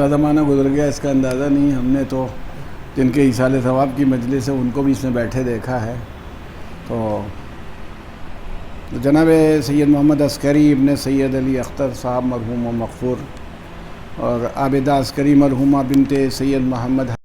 کتنا زمانہ گزر گیا اس کا اندازہ نہیں. ہم نے تو جن کے ایصال ثواب کی مجلس ہے ان کو بھی اس میں بیٹھے دیکھا ہے. تو جناب سید محمد عسکری ابن سید علی اختر صاحب مرحوم و مغفور اور عابدہ عسکری مرحومہ بنت سید محمد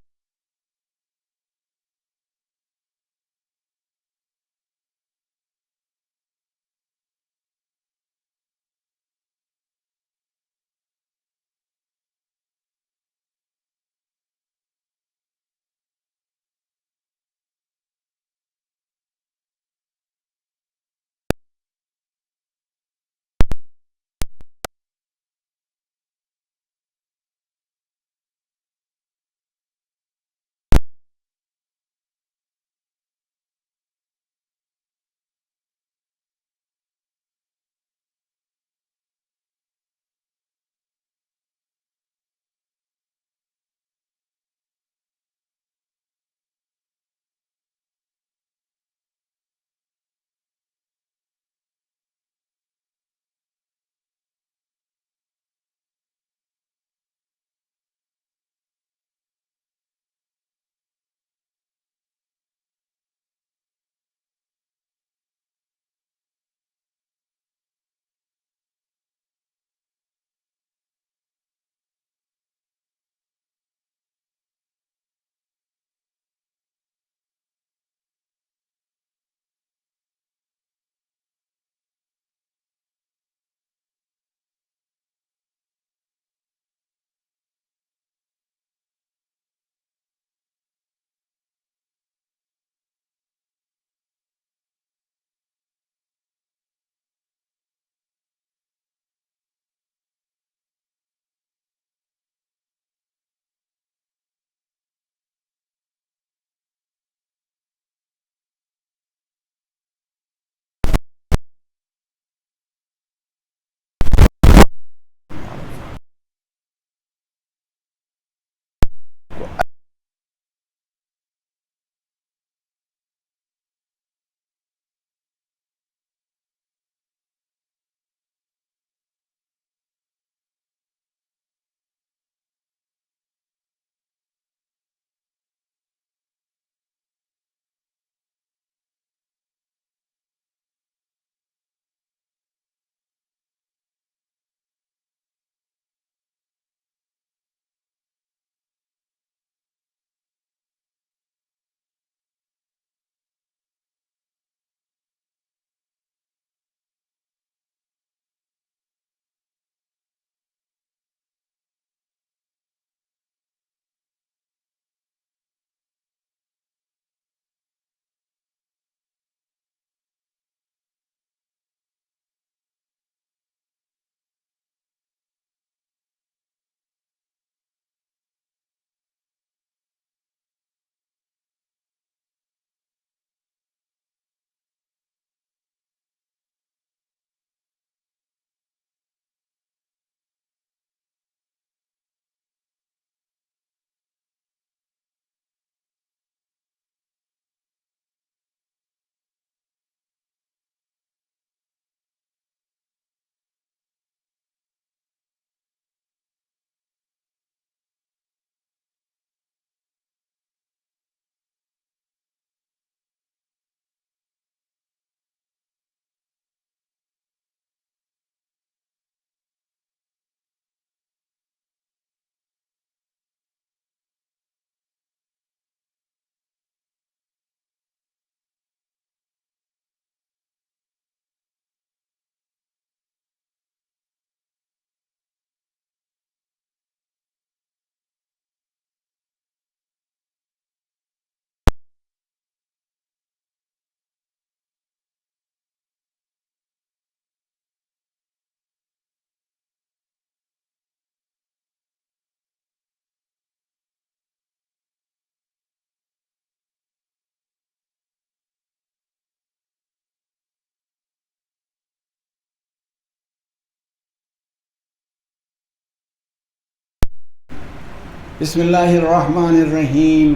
بسم اللہ الرحمن الرحیم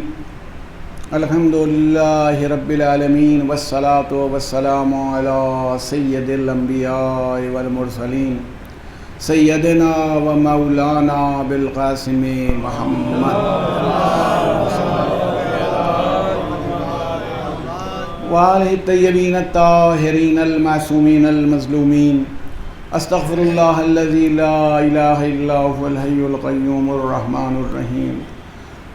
الحمدللہ رب العالمین والصلاة والسلام علی سید الانبیاء والمرسلین سیدنا و مولانا بالقاسم محمد وآلہ الطیبین الطاہرین المعصومین المظلومین استغفر اللہ الذی لا الہ الا هو الحی القیوم الرحمن الرحیم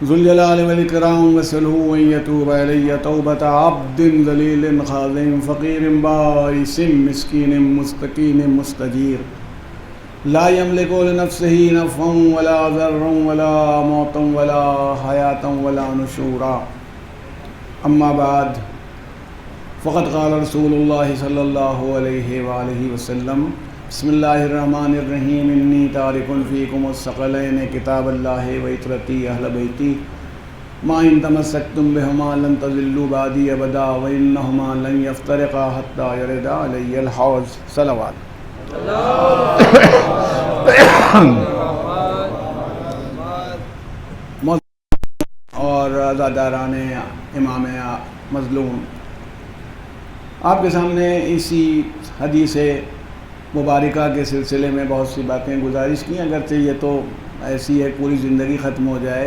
ذو الجلال والاکرام واسألہ ان یتوب علی توبۃ عبد ذلیل خاضع فقیر بائس مسکین مستقیم مستجیر لا یملک لنفسہ نفعا ولا ضرا ولا موتا ولا حیاتا ولا نشورا اما بعد فقد قال رسول اللہ صلی اللہ علیہ وآلہ وسلم بسم اللہ الرحمن الرحیم انی تارک فیکم الثقلین کتاب اللہ و عطرتی اہل بیتی ما ان تمسکتم بہما لن تضلوا بعدی ابدا وانہما لن یفترقا حتی یرد علی الحوض صلوات اور عزاداران امام مظلوم، آپ کے سامنے اسی حدیث مبارکہ کے سلسلے میں بہت سی باتیں گزارش کی، اگرچہ یہ تو ایسی ہے پوری زندگی ختم ہو جائے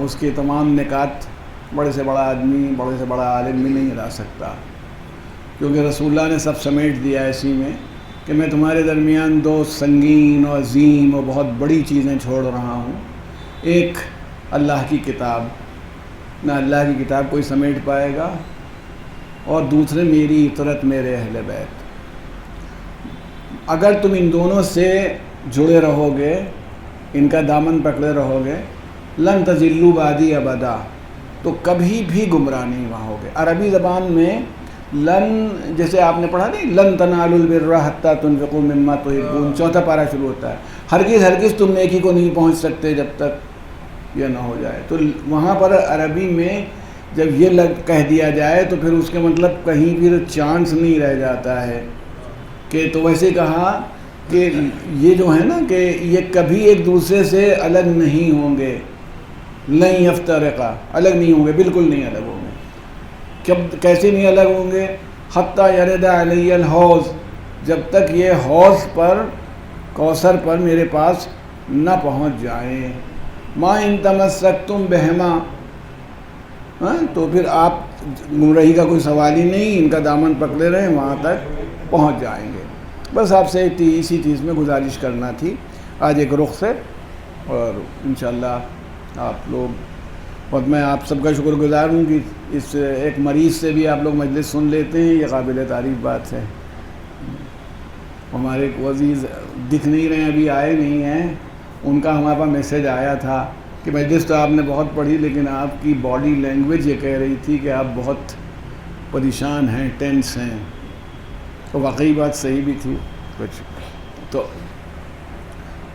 اس کے تمام نکات بڑے سے بڑا آدمی بڑے سے بڑا عالم بھی نہیں لا سکتا، کیونکہ رسول اللہ نے سب سمیٹ دیا اسی میں کہ میں تمہارے درمیان دو سنگین و عظیم و بہت بڑی چیزیں چھوڑ رہا ہوں، ایک اللہ کی کتاب، نہ اللہ کی کتاب کوئی سمیٹ پائے گا، اور دوسرے میری عطرت میرے اہل بیت۔ اگر تم ان دونوں سے جڑے رہو گے، ان کا دامن پکڑے رہو گے، لن تضلوا بعدی ابدا، تو کبھی بھی گمراہ نہیں ہوگے۔ عربی زبان میں لن، جیسے آپ نے پڑھا نہیں، لن تنالوا البر حتی تنفقوا مما تحبون، چوتھا پارہ شروع ہوتا ہے، ہرگز تم نیکی کو نہیں پہنچ سکتے جب تک یہ نہ ہو جائے۔ تو وہاں پر عربی میں جب یہ کہہ دیا جائے تو پھر اس کے مطلب کہیں پھر چانس نہیں رہ جاتا ہے کہ، تو ویسے کہا کہ یہ جو ہے نا کہ یہ کبھی ایک دوسرے سے الگ نہیں ہوں گے، لن یفترقا، الگ نہیں ہوں گے، بالکل نہیں الگ ہوں گے۔ کیسے نہیں الگ ہوں گے؟ حتی یرد علی الحوض، جب تک یہ حوض پر، کوثر پر میرے پاس نہ پہنچ جائیں۔ ما ان تمسکتم بہما، تو پھر آپ گمراہی کا کوئی سوال ہی نہیں، ان کا دامن پکڑے رہیں، وہاں تک پہنچ جائیں گے۔ بس آپ سے اسی چیز میں گزارش کرنا تھی آج ایک رخ سے، اور انشاءاللہ آپ لوگ، اور میں آپ سب کا شکر گزار ہوں کہ اس ایک مریض سے بھی آپ لوگ مجلس سن لیتے ہیں، یہ قابل تعریف بات ہے۔ ہمارے ایک عزیز دکھ نہیں رہے ہیں، ابھی آئے نہیں ہیں، ان کا ہمارے پاس میسیج آیا تھا کہ مجلس تو آپ نے بہت پڑھی لیکن آپ کی باڈی لینگویج یہ کہہ رہی تھی کہ آپ بہت پریشان ہیں، ٹینس ہیں، تو واقعی بات صحیح بھی تھی کچھ۔ تو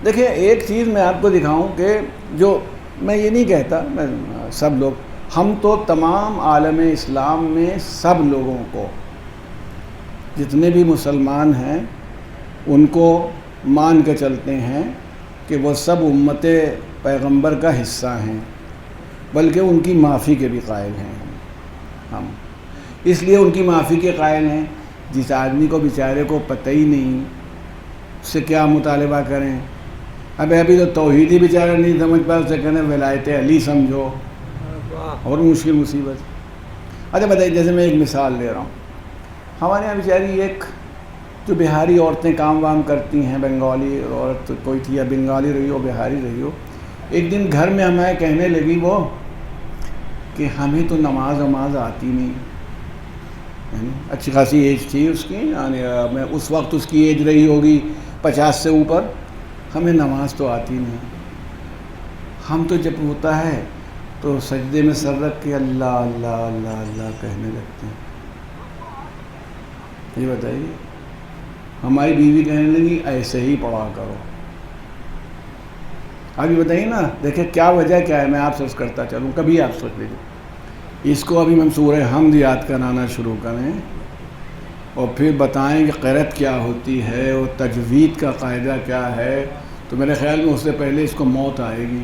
دیکھیں ایک چیز میں آپ کو دکھاؤں کہ جو میں یہ نہیں کہتا، میں سب لوگ، ہم تو تمام عالم اسلام میں سب لوگوں کو، جتنے بھی مسلمان ہیں ان کو مان کے چلتے ہیں کہ وہ سب امت پیغمبر کا حصہ ہیں، بلکہ ان کی معافی کے بھی قائل ہیں ہم۔ اس لیے ان کی معافی کے قائل ہیں، جس آدمی کو بیچارے کو پتہ ہی نہیں اس سے کیا مطالبہ کریں، ابھی تو توحیدی بیچارہ نہیں سمجھ پایا، اسے کہنے ولایت علی سمجھو، اور مشکل مصیبت۔ اچھا بتائیے، جیسے میں ایک مثال لے رہا ہوں، ہمارے یہاں بیچاری ایک جو بہاری عورتیں کام وام کرتی ہیں، بنگالی عورت کوئی تھی، یا بنگالی رہی ہو بہاری رہی ہو، ایک دن گھر میں ہمیں کہنے لگی وہ کہ ہمیں تو نماز آتی نہیں، یعنی اچھی خاصی ایج تھی اس کی، یعنی میں اس وقت اس کی ایج رہی ہوگی 50 سے اوپر، ہمیں نماز تو آتی نہیں، ہم تو جب ہوتا ہے تو سجدے میں سر رکھ کے اللہ اللہ اللہ اللہ کہنے لگتے ہیں۔ یہ بتائیے، ہماری بیوی کہنے لگی ایسے ہی پڑھا کرو۔ ابھی بتائیے نا، دیکھیں کیا وجہ کیا ہے، میں آپ سے عرض کرتا چلوں، کبھی آپ سوچ لیجیے اس کو، ابھی ہم سورہ حمد یاد کرانا شروع کریں اور پھر بتائیں کہ قرأت کیا ہوتی ہے اور تجوید کا قاعدہ کیا ہے، تو میرے خیال میں اس سے پہلے اس کو موت آئے گی۔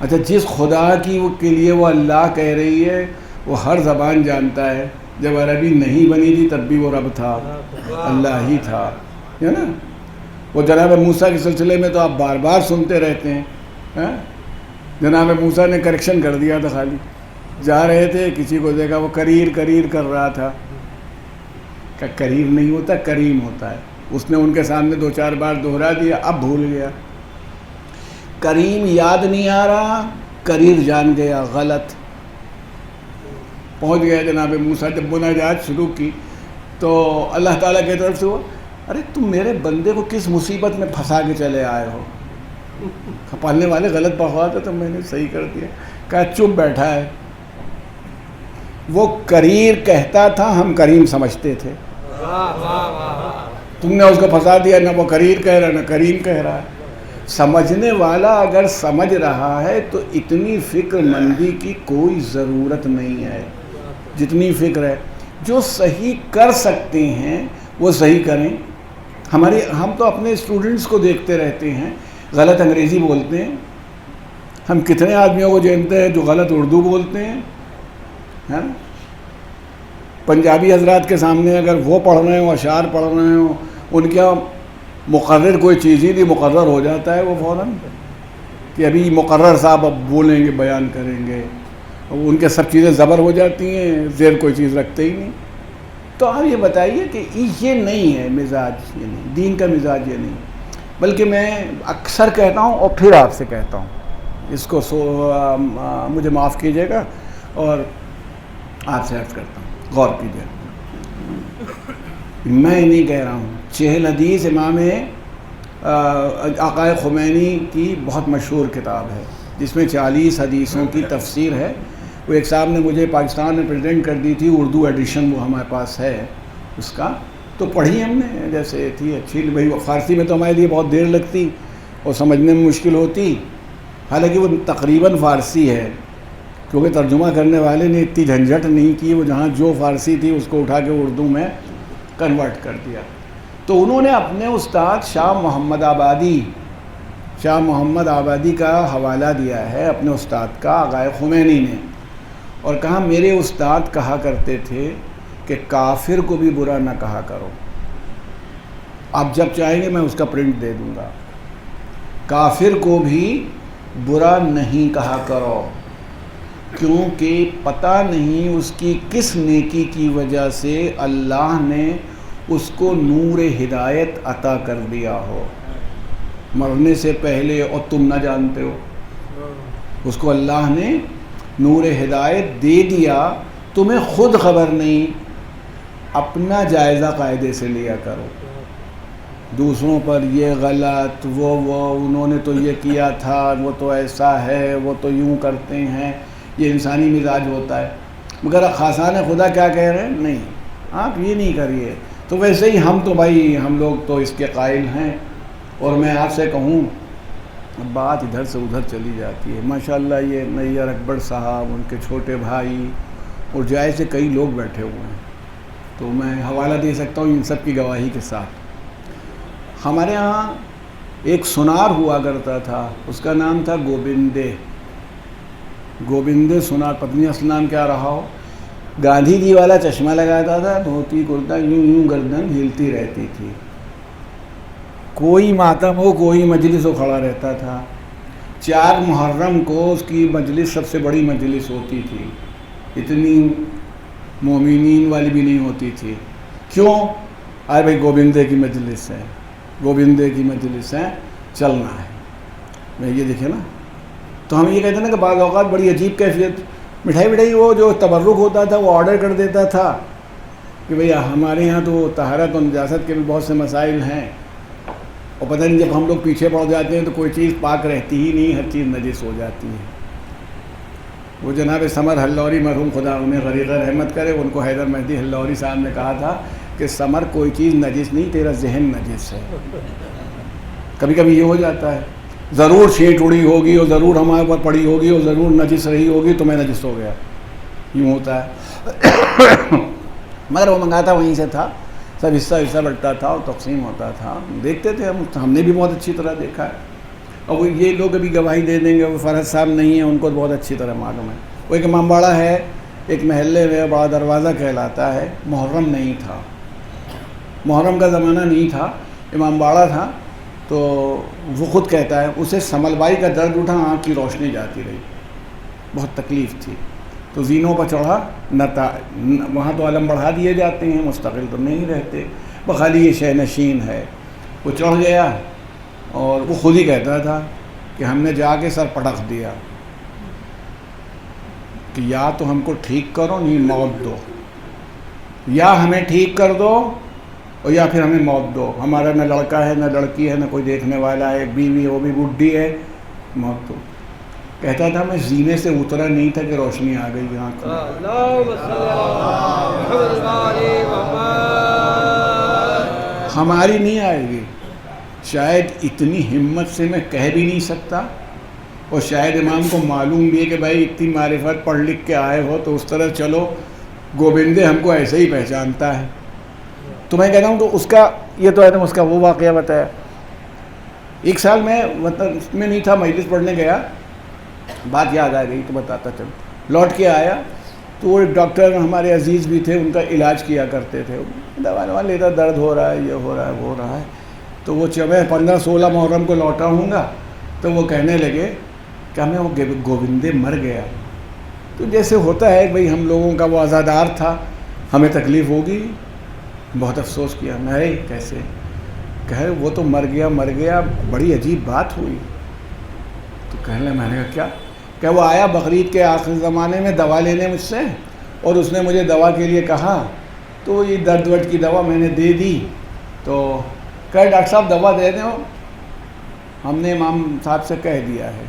اچھا، جس خدا کی کے لیے وہ اللہ کہہ رہی ہے، وہ ہر زبان جانتا ہے، جب عربی نہیں بنی تھی تب بھی وہ رب تھا، اللہ ہی تھا، ہے نا. وہ جناب موسیٰ کے سلسلے میں تو آپ بار بار سنتے رہتے ہیں. جناب موسیٰ نے کریکشن کر دیا تھا، خالی جا رہے تھے کسی کو دیکھا وہ کریر کر رہا تھا. کہ کریر نہیں ہوتا، کریم ہوتا ہے. اس نے ان کے سامنے 2-4 بار دوہرا دیا، اب بھول گیا. کریم یاد نہیں آ رہا، کریر جان گیا، غلط. پہنچ گیا جناب موسیٰ. جب مناجات شروع کی تو اللہ تعالیٰ کی طرف سے وہ، ارے تم میرے بندے کو کس مصیبت میں پھنسا کے چلے آئے ہو؟ پالنے والے غلط پڑھوا تھا تو میں نے صحیح کر دیا. کہا چپ بیٹھا ہے. وہ کریر کہتا تھا، ہم کریم سمجھتے تھے. تم نے اس کو پھنسا دیا، نہ وہ کریر کہہ رہا نہ کریم کہہ رہا ہے. سمجھنے والا اگر سمجھ رہا ہے تو اتنی فکر مندی کی کوئی ضرورت نہیں ہے جتنی فکر ہے. جو صحیح کر سکتے ہیں وہ صحیح کریں. ہم تو اپنے اسٹوڈنٹس کو دیکھتے رہتے ہیں غلط انگریزی بولتے ہیں. ہم کتنے آدمیوں کو جانتے ہیں جو غلط اردو بولتے ہیں. پنجابی حضرات کے سامنے اگر وہ پڑھ رہے ہوں، اشعار پڑھ رہے ہوں، ان کا مقرر کوئی چیز ہی نہیں مقرر ہو جاتا ہے وہ فوراً کہ ابھی مقرر صاحب اب بولیں گے، بیان کریں گے. ان کے سب چیزیں زبر ہو جاتی ہیں، زیر کوئی چیز رکھتے ہی نہیں. تو آپ یہ بتائیے کہ یہ نہیں ہے مزاج، یہ نہیں دین کا مزاج، یہ نہیں. بلکہ میں اکثر کہتا ہوں اور پھر آپ سے کہتا ہوں، اس کو مجھے معاف کیجیے گا اور آپ سے عرض کرتا ہوں، غور کیجیے. میں نہیں کہہ رہا ہوں. 40 حدیث امام آقا خمینی کی بہت مشہور کتاب ہے جس میں 40 حدیثوں کی تفسیر ہے. وہ ایک صاحب نے مجھے پاکستان میں پریزنٹ کر دی تھی، اردو ایڈیشن وہ ہمارے پاس ہے اس کا. تو پڑھی ہم نے، جیسے تھی اچھی. بھائی فارسی میں تو ہمارے لیے بہت دیر لگتی اور سمجھنے میں مشکل ہوتی. حالانکہ وہ تقریباً فارسی ہے کیونکہ ترجمہ کرنے والے نے اتنی جھنجھٹ نہیں کی. وہ جہاں جو فارسی تھی اس کو اٹھا کے اردو میں کنورٹ کر دیا. تو انہوں نے اپنے استاد شاہ محمد آبادی کا حوالہ دیا ہے اپنے استاد کا آقا خمینی نے، اور کہا میرے استاد کہا کرتے تھے کہ کافر کو بھی برا نہ کہا کرو. آپ جب چاہیں گے میں اس کا پرنٹ دے دوں گا. کافر کو بھی برا نہیں کہا کرو کیونکہ پتہ نہیں اس کی کس نیکی کی وجہ سے اللہ نے اس کو نور ہدایت عطا کر دیا ہو مرنے سے پہلے اور تم نہ جانتے ہو. اس کو اللہ نے نور ہدایت دے دیا، تمہیں خود خبر نہیں. اپنا جائزہ قاعدے سے لیا کرو. دوسروں پر یہ غلط، وہ انہوں نے تو یہ کیا تھا، وہ تو ایسا ہے، وہ تو یوں کرتے ہیں، یہ انسانی مزاج ہوتا ہے. مگر خاصان خدا کیا کہہ رہے ہیں؟ نہیں، آپ یہ نہیں کریے. تو ویسے ہی ہم تو بھائی ہم لوگ تو اس کے قائل ہیں. اور میں آپ سے کہوں بات ادھر سے ادھر چلی جاتی ہے. ماشاءاللہ یہ نیّر اکبر صاحب، ان کے چھوٹے بھائی اور جائے سے کئی لوگ بیٹھے ہوئے ہیں، تو میں حوالہ دے سکتا ہوں ان سب کی گواہی کے ساتھ. ہمارے ہاں ایک سنار ہوا کرتا تھا، اس کا نام تھا گوبندے سنار. پتنی اصل نام کیا رہا ہو. گاندھی جی والا چشمہ لگاتا تھا، دھوتی کرتا، یوں گردن ہلتی رہتی تھی. کوئی ماتم ہو، کوئی مجلس ہو، کھڑا رہتا تھا. 4 محرم کو اس کی مجلس سب سے بڑی مجلس ہوتی تھی، اتنی مومنین والی بھی نہیں ہوتی تھی. کیوں؟ آئے بھائی گوبندے کی مجلس ہے، گوبندے کی مجلس ہے، چلنا ہے. میں یہ دیکھے نا، تو ہم یہ کہتے ہیں نا کہ بعض اوقات بڑی عجیب کیفیت. مٹھائی وہ جو تبرک ہوتا تھا وہ آرڈر کر دیتا تھا کہ بھئی ہمارے یہاں تو طہارت و نجاست کے بھی بہت سے مسائل ہیں، اور پتہ نہیں جب ہم لوگ پیچھے پڑ جاتے ہیں تو کوئی چیز پاک رہتی ہی نہیں، ہر چیز نجس ہو جاتی ہے. وہ جناب ثمر ہلوری مرحوم خدا انہیں غریق رحمت کرے، ان کو حیدر مہدی ہلوری صاحب نے کہا تھا کہ ثمر کوئی چیز نجس نہیں، تیرا ذہن نجس ہے. کبھی کبھی یہ ہو جاتا ہے، ضرور چھینٹ اڑی ہوگی اور ضرور ہمارے اوپر پڑی ہوگی اور ضرور نجس رہی ہوگی تو میں نجس ہو گیا، یوں ہوتا ہے. مگر وہ منگاتا وہیں سے تھا، سب حصہ بٹتا تھا اور تقسیم ہوتا تھا. دیکھتے تھے ہم نے بھی بہت اچھی طرح دیکھا ہے. اور وہ یہ لوگ ابھی گواہی دے دیں گے، وہ فرحت صاحب نہیں ہیں، ان کو بہت اچھی طرح معلوم ہے. وہ ایک امام باڑہ ہے، ایک محلے میں بڑا دروازہ کہلاتا ہے. محرم نہیں تھا، محرم کا زمانہ نہیں تھا. امام باڑہ تھا تو وہ خود کہتا ہے اسے سمل بائی کا درد اٹھا، آنکھ کی روشنی جاتی رہی، بہت تکلیف تھی، تو زینوں پر چڑھا وہاں تو علم بڑھا دیے جاتے ہیں، مستقل تو نہیں رہتے، بخالی یہ شہ نشین ہے، وہ چڑھ گیا اور وہ خود ہی کہتا تھا کہ ہم نے جا کے سر پٹخ دیا کہ یا تو ہم کو ٹھیک کرو نہیں موت دو، یا ہمیں ٹھیک کر دو اور یا پھر ہمیں موت دو، ہمارا نہ لڑکا ہے نہ لڑکی ہے نہ کوئی دیکھنے والا ہے، بیوی وہ بھی بڈھی ہے، موت دو۔ کہتا تھا میں زینے سے اترا نہیں تھا کہ روشنی آ گئی یہاں کو، ہماری نہیں آئے گی، شاید اتنی ہمت سے میں کہہ بھی نہیں سکتا، اور شاید امام کو معلوم بھی ہے کہ بھائی اتنی معرفت پڑھ لکھ کے آئے ہو تو اس طرح چلو، گوبندے ہم کو ایسے ہی پہچانتا ہے۔ تو میں کہتا ہوں تو اس کا یہ تو ہے نا، اس کا وہ واقعہ بتایا۔ ایک سال میں مطلب اس میں نہیں تھا، مجلس پڑھنے گیا، بات یاد آ گئی تو بتاتا چلو۔ لوٹ کے آیا تو وہ ایک ڈاکٹر ہمارے عزیز بھی تھے، ان کا علاج کیا کرتے تھے، دوا لیتا، درد ہو رہا ہے، یہ ہو رہا ہے، وہ ہو رہا ہے، تو وہ جب میں 15-16 محرم کو لوٹا ہوں گا تو وہ کہنے لگے کہ ہمیں وہ گوبندے مر گیا۔ تو جیسے ہوتا ہے بھئی ہم لوگوں کا وہ عزادار تھا، ہمیں تکلیف ہوگی، بہت افسوس کیا۔ میں کیسے کہے وہ تو مر گیا، بڑی عجیب بات ہوئی۔ تو کہنے لگا، میں نے کہا کیا؟ کہ وہ آیا بقرعید کے آخری زمانے میں دوا لینے مجھ سے، اور اس نے مجھے دوا کے لیے کہا، تو یہ درد ورد کی دوا میں نے دے دی، تو کہے ڈاکٹر صاحب دوا دے دیں، ہم نے امام صاحب سے کہہ دیا ہے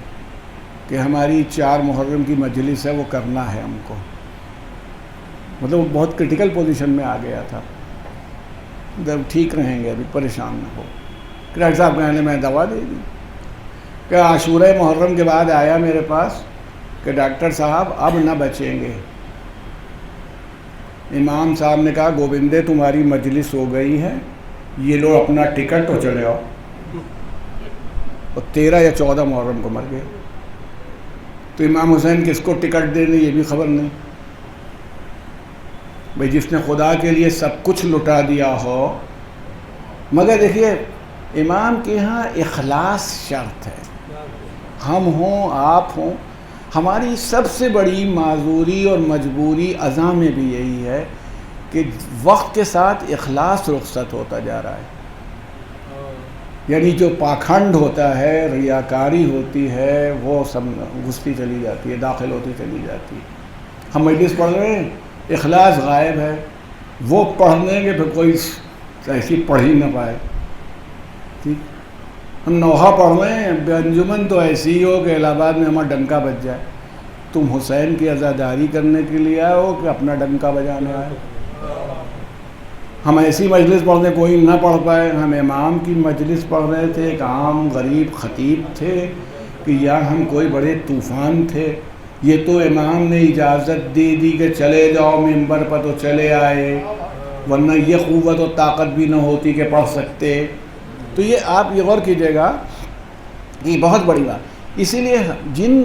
کہ ہماری 4 محرم کی مجلس ہے، وہ کرنا ہے ہم کو۔ مطلب وہ بہت کرٹیکل پوزیشن میں آ گیا تھا، جب ٹھیک رہیں گے، ابھی پریشان نہ ہو۔ ڈاکٹر صاحب کہنے میں دوا دے دی کہ عاشورہ محرم کے بعد آیا میرے پاس کہ ڈاکٹر صاحب اب نہ بچیں گے۔ امام صاحب نے کہا گوبندے تمہاری مجلس ہو گئی ہے، یہ لو اپنا ٹکٹ اور چلے آؤ۔ اور 13 یا 14 محرم کو مر گئے۔ تو امام حسین کس کو ٹکٹ دینے یہ بھی خبر نہیں۔ بھئی جس نے خدا کے لیے سب کچھ لٹا دیا ہو، مگر دیکھیے امام کے ہاں اخلاص شرط ہے۔ ہم ہوں، آپ ہوں، ہماری سب سے بڑی معذوری اور مجبوری ازاں میں بھی یہی ہے کہ وقت کے ساتھ اخلاص رخصت ہوتا جا رہا ہے۔ یعنی جو پاکھنڈ ہوتا ہے، ریاکاری ہوتی ہے، وہ سب گھستی چلی جاتی ہے، داخل ہوتی چلی جاتی ہے۔ ہم مجلس پڑھ رہے ہیں، اخلاص غائب ہے، وہ پڑھنے کے پھر کوئی ایسی پڑھ ہی نہ پائے۔ ٹھیک، ہم نوحہ پڑھ رہے ہیں، بے انجمن تو ایسی ہو کہ الہ آباد میں ہمارا ڈنکا بج جائے۔ تم حسین کی عزاداری کرنے کے لیے آئے ہو کہ اپنا ڈنکا بجانے آئے؟ ہم ایسی مجلس پڑھنے کوئی نہ پڑھ پائے۔ ہم امام کی مجلس پڑھ رہے تھے، ایک عام غریب خطیب تھے کہ یا ہم کوئی بڑے طوفان تھے؟ یہ تو امام نے اجازت دے دی کہ چلے جاؤ ممبر پر، تو چلے آئے، ورنہ یہ قوت و طاقت بھی نہ ہوتی کہ پڑھ سکتے۔ تو یہ آپ یہ غور کیجئے گا، یہ بہت بڑی بات۔ اسی لیے جن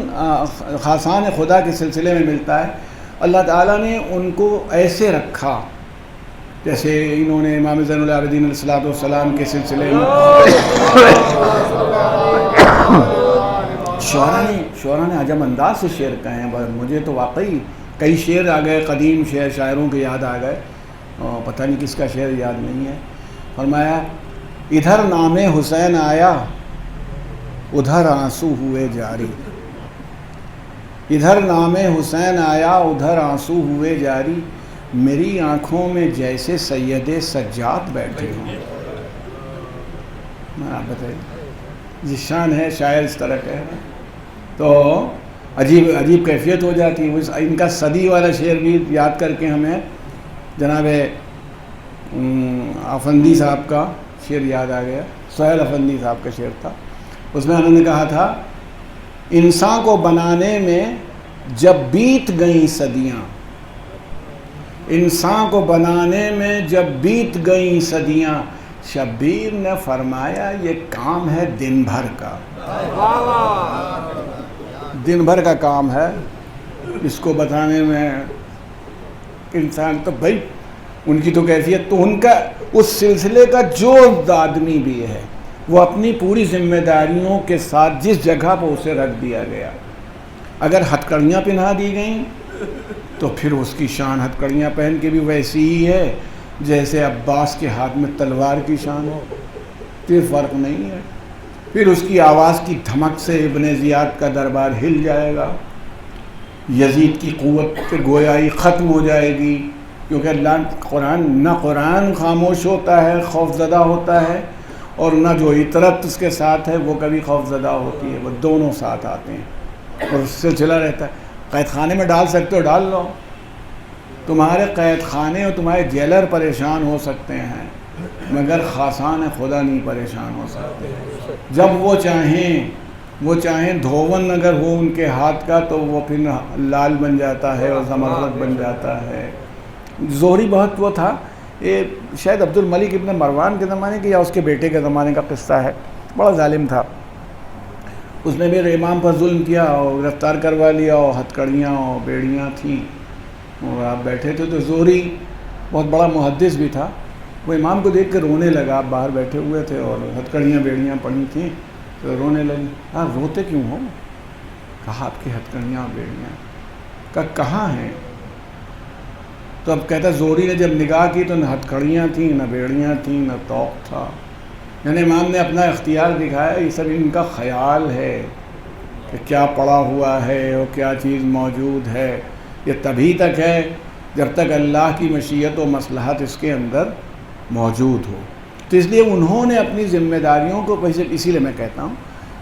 خاصان خدا کے سلسلے میں ملتا ہے، اللہ تعالیٰ نے ان کو ایسے رکھا، جیسے انہوں نے امام زین العابدین علیہ السلام کے سلسلے میں شعراء نے عجم انداز سے شعر کہے ہیں۔ مجھے تو واقعی کئی شعر آ گئے، قدیم شاعروں کے یاد آ گئے، پتہ نہیں کس کا شعر یاد نہیں ہے۔ فرمایا ادھر نام حسین آیا، ادھر آنسو ہوئے جاری، ادھر نام حسین آیا، ادھر آنسو ہوئے جاری، میری آنکھوں میں جیسے سید سجاد بیٹھے ہوں۔ آپ بتائیے، یہ شان ہے، شاعر اس طرح کا ہے تو عجیب کیفیت ہو جاتی ہے۔ ان کا صدی والا شعر بھی یاد کر کے ہمیں جناب افندی صاحب کا شعر یاد آ گیا۔ سہیل افندی صاحب کا شعر تھا، اس میں انہوں نے کہا تھا انسان کو بنانے میں جب بیت گئیں صدیاں، انسان کو بنانے میں جب بیت گئیں صدیاں، شبیر نے فرمایا یہ کام ہے دن بھر کا، دن بھر کا کام ہے۔ اس کو بتانے میں انسان تو بھائی ان کی تو کیفیت تو ان کا اس سلسلے کا جو آدمی بھی ہے وہ اپنی پوری ذمہ داریوں کے ساتھ جس جگہ پہ اسے رکھ دیا گیا، اگر ہتھکڑیاں پہنا دی گئیں تو پھر اس کی شان ہتھکڑیاں پہن کے بھی ویسی ہی ہے جیسے عباس کے ہاتھ میں تلوار کی شان ہو، پھر فرق نہیں ہے۔ پھر اس کی آواز کی دھمک سے ابن زیاد کا دربار ہل جائے گا، یزید کی قوت پہ گویائی ختم ہو جائے گی، کیونکہ اللہ نہ قرآن خاموش ہوتا ہے، خوف زدہ ہوتا ہے، اور نہ جو اطرت اس کے ساتھ ہے وہ کبھی خوف زدہ ہوتی ہے، وہ دونوں ساتھ آتے ہیں اور سلسلہ رہتا ہے۔ قید خانے میں ڈال سکتے ہو ڈال لو، تمہارے قید خانے اور تمہارے جیلر پریشان ہو سکتے ہیں مگر خاصان خدا نہیں پریشان ہو سکتے۔ جب وہ چاہیں دھون اگر ہو ان کے ہاتھ کا تو وہ پھر لال بن جاتا ہے اور زمرد بن جاتا ہے۔ زہری بہت وہ تھا، یہ شاید عبد الملک ابن مروان کے زمانے کے یا اس کے بیٹے کے زمانے کا قصہ ہے، بڑا ظالم تھا، اس نے میرے امام پر ظلم کیا اور گرفتار کروا لیا اور ہتھکڑیاں اور بیڑیاں تھیں اور آپ بیٹھے تھے، تو زہری بہت بڑا محدث بھی تھا، وہ امام کو دیکھ کے رونے لگا، آپ باہر بیٹھے ہوئے تھے اور ہتھکڑیاں بیڑیاں پڑی تھیں تو رونے لگی۔ ہاں روتے کیوں ہو؟ کہا آپ کی ہتھکڑیاں اور بیڑیاں کہاں ہیں؟ تو اب کہتا زہری نے جب نگاہ کی تو نہ ہتھکڑیاں تھیں نہ بیڑیاں تھیں نہ طوق تھا، یعنی امام نے اپنا اختیار دکھایا، یہ سب ان کا خیال ہے کہ کیا پڑا ہوا ہے اور کیا چیز موجود ہے، یہ تبھی تک ہے جب تک اللہ کی مشیت و مصلحت اس کے اندر موجود ہو۔ تو اس لیے انہوں نے اپنی ذمہ داریوں کو اسی لیے میں کہتا ہوں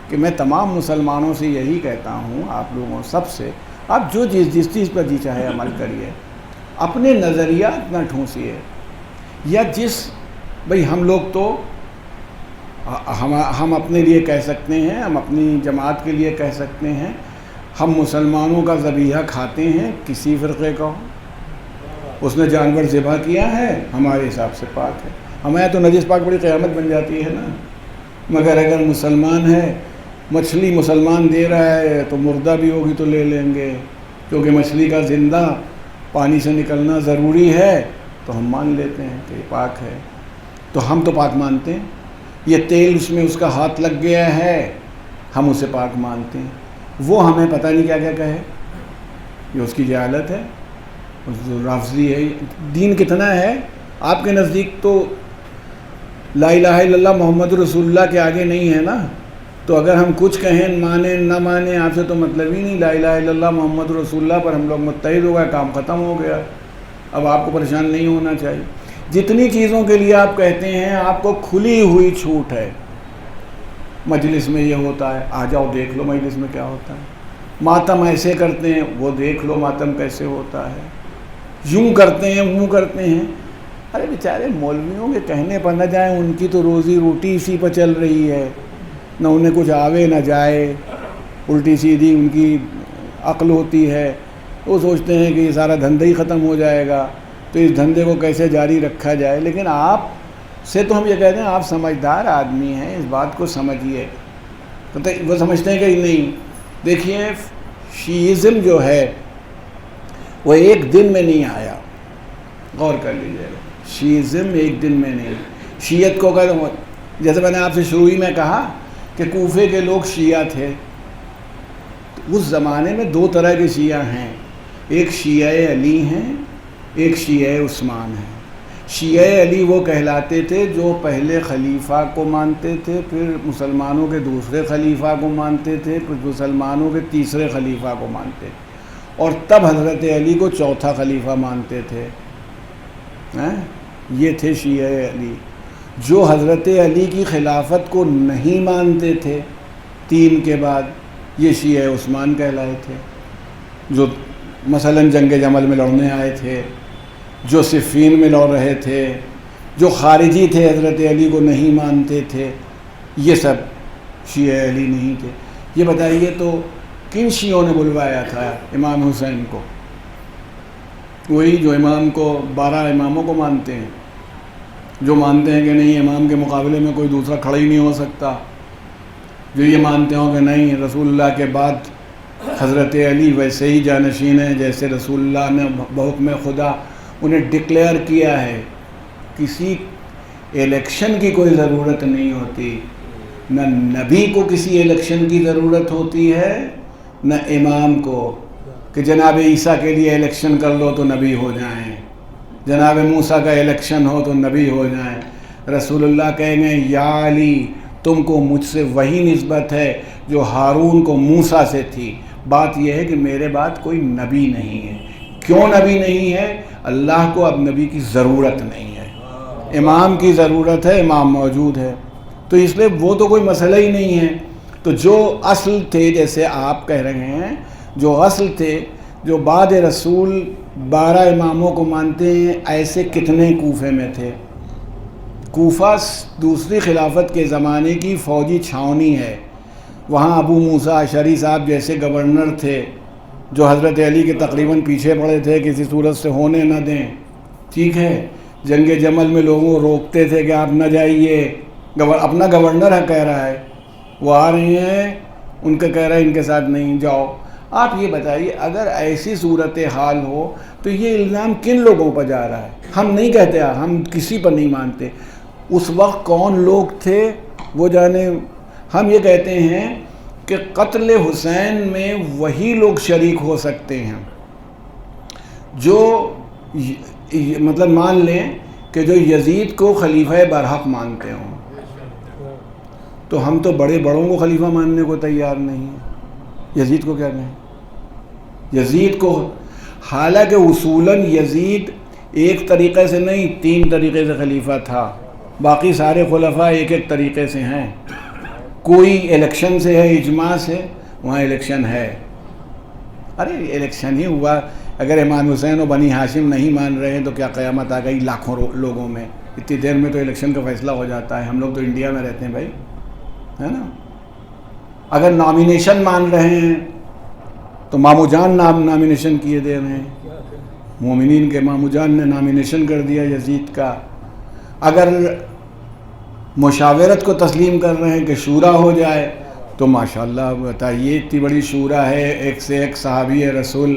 کہ میں تمام مسلمانوں سے یہی کہتا ہوں، آپ لوگوں سب سے، آپ جس چیز پر جی چاہے عمل کریے، اپنے نظریات نہ ٹھونسیے، یا بھئی ہم لوگ تو ہم اپنے لیے کہہ سکتے ہیں، ہم اپنی جماعت کے لیے کہہ سکتے ہیں، ہم مسلمانوں کا ذبیحہ کھاتے ہیں کسی فرقے کا ہو، اس نے جانور ذبح کیا ہے ہمارے حساب سے پاک ہے، ہمارے تو نجس پاک بڑی قیامت بن جاتی ہے نا، مگر اگر مسلمان ہے، مچھلی مسلمان دے رہا ہے تو مردہ بھی ہوگی تو لے لیں گے، کیونکہ مچھلی کا زندہ پانی سے نکلنا ضروری ہے تو ہم مان لیتے ہیں کہ یہ پاک ہے، تو ہم تو پاک مانتے ہیں، یہ تیل اس میں اس کا ہاتھ لگ گیا ہے ہم اسے پاک مانتے ہیں، وہ ہمیں پتہ نہیں کیا کیا کہے، یہ اس کی جہالت ہے، رافضی ہے۔ دین کتنا ہے آپ کے نزدیک؟ تو لا الہ الا اللہ محمد رسول اللہ کے آگے نہیں ہے نا، تو اگر ہم کچھ کہیں مانیں نہ مانیں آپ سے تو مطلب ہی نہیں، لا الہ الا اللہ محمد رسول اللہ پر ہم لوگ متحد ہو گئے، کام ختم ہو گیا، اب آپ کو پریشان نہیں ہونا چاہیے۔ جتنی چیزوں کے لیے آپ کہتے ہیں آپ کو کھلی ہوئی چھوٹ ہے، مجلس میں یہ ہوتا ہے، آ جاؤ دیکھ لو مجلس میں کیا ہوتا ہے، ماتم ایسے کرتے ہیں وہ دیکھ لو ماتم کیسے ہوتا ہے، یوں کرتے ہیں وہ کرتے ہیں، ارے بیچارے مولویوں کے کہنے پر نہ جائیں، ان کی تو روزی روٹی اسی پر چل رہی ہے، نہ انہیں کچھ آوے نہ جائے، الٹی سیدھی ان کی عقل ہوتی ہے، وہ سوچتے ہیں کہ یہ سارا دھندہ ہی ختم ہو جائے گا تو اس دھندے کو کیسے جاری رکھا جائے۔ لیکن آپ سے تو ہم یہ کہتے ہیں آپ سمجھدار آدمی ہیں، اس بات کو سمجھیے، وہ سمجھتے ہیں کہ نہیں۔ دیکھیے شیعزم جو ہے وہ ایک دن میں نہیں آیا، غور کر لیجیے گا، شیعزم ایک دن میں نہیں، شیعت کو جیسے میں نے آپ سے شروع ہی میں کہا کہ کوفے کے لوگ شیعہ تھے، اس زمانے میں دو طرح کے شیعہ ہیں، ایک شیعہ علی ہیں ایک شیعہ عثمان ہیں۔ شیعہ علی وہ کہلاتے تھے جو پہلے خلیفہ کو مانتے تھے، پھر مسلمانوں کے دوسرے خلیفہ کو مانتے تھے، پھر مسلمانوں کے تیسرے خلیفہ کو مانتے تھے، اور تب حضرت علی کو چوتھا خلیفہ مانتے تھے، یہ تھے شیعہ علی۔ جو حضرت علی کی خلافت کو نہیں مانتے تھے 3 کے بعد، یہ شیعہ عثمان کہلائے تھے، جو مثلا جنگ جمل میں لڑنے آئے تھے، جو صفین میں لڑ رہے تھے، جو خارجی تھے حضرت علی کو نہیں مانتے تھے، یہ سب شیعہ علی نہیں تھے۔ یہ بتائیے تو کن شیعوں نے بلوایا تھا امام حسین کو؟ وہی جو امام کو 12 اماموں کو مانتے ہیں، جو مانتے ہیں کہ نہیں امام کے مقابلے میں کوئی دوسرا کھڑا ہی نہیں ہو سکتا، جو یہ مانتے ہوں کہ نہیں رسول اللہ کے بعد حضرت علی ویسے ہی جانشین ہیں جیسے رسول اللہ نے بحکم خدا انہیں ڈکلیئر کیا ہے کسی الیکشن کی کوئی ضرورت نہیں ہوتی، نہ نبی کو کسی الیکشن کی ضرورت ہوتی ہے نہ امام کو کہ جناب عیسیٰ کے لیے الیکشن کر لو تو نبی ہو جائیں، جناب موسیٰ کا الیکشن ہو تو نبی ہو جائیں۔ رسول اللہ کہیں گے یا علی تم کو مجھ سے وہی نسبت ہے جو ہارون کو موسیٰ سے تھی، بات یہ ہے کہ میرے بعد کوئی نبی نہیں ہے۔ کیوں نبی نہیں ہے؟ اللہ کو اب نبی کی ضرورت نہیں ہے، امام کی ضرورت ہے، امام موجود ہے، تو اس لیے وہ تو کوئی مسئلہ ہی نہیں ہے۔ تو جو اصل تھے، جیسے آپ کہہ رہے ہیں، جو اصل تھے، جو بعد رسول 12 اماموں کو مانتے ہیں، ایسے کتنے کوفے میں تھے؟ کوفہ دوسری خلافت کے زمانے کی فوجی چھاونی ہے، وہاں ابو موسیٰ اشعری صاحب جیسے گورنر تھے جو حضرت علی کے تقریباً پیچھے پڑے تھے، کسی صورت سے ہونے نہ دیں، ٹھیک ہے۔ جنگ جمل میں لوگوں روکتے تھے کہ آپ نہ جائیے، اپنا گورنر ہے کہہ رہا ہے، وہ آ رہے ہیں، ان کا کہہ رہا ہے ان کے ساتھ نہیں جاؤ۔ آپ یہ بتائیے اگر ایسی صورتحال ہو تو یہ الزام کن لوگوں پر جا رہا ہے؟ ہم نہیں کہتے، ہم کسی پر نہیں مانتے، اس وقت کون لوگ تھے وہ جانے۔ ہم یہ کہتے ہیں کہ قتل حسین میں وہی لوگ شریک ہو سکتے ہیں جو مطلب مان لیں کہ جو یزید کو خلیفہ برحق مانتے ہوں، تو ہم تو بڑے بڑوں کو خلیفہ ماننے کو تیار نہیں ہیں، یزید کو کیا کہیں؟ یزید کو، حالانکہ اصولاً یزید ایک طریقے سے نہیں 3 طریقے سے خلیفہ تھا، باقی سارے خلفاء ایک ایک طریقے سے ہیں۔ کوئی الیکشن سے ہے، اجماع سے، وہاں الیکشن ہے۔ ارے الیکشن ہی ہوا، اگر امام حسین و بنی ہاشم نہیں مان رہے ہیں تو کیا قیامت آ گئی لاکھوں لوگوں میں؟ اتنی دیر میں تو الیکشن کا فیصلہ ہو جاتا ہے۔ ہم لوگ تو انڈیا میں رہتے ہیں بھائی، ہے نا۔ اگر نامینیشن مان رہے ہیں تو مامو جان نامینیشن کیے دے رہے ہیں، مومنین کے مامو جان نے نامینیشن کر دیا یزید کا۔ اگر مشاورت کو تسلیم کر رہے ہیں کہ شورا ہو جائے تو ماشاءاللہ بتائیے اتنی بڑی شورا ہے، ایک سے ایک صحابی رسول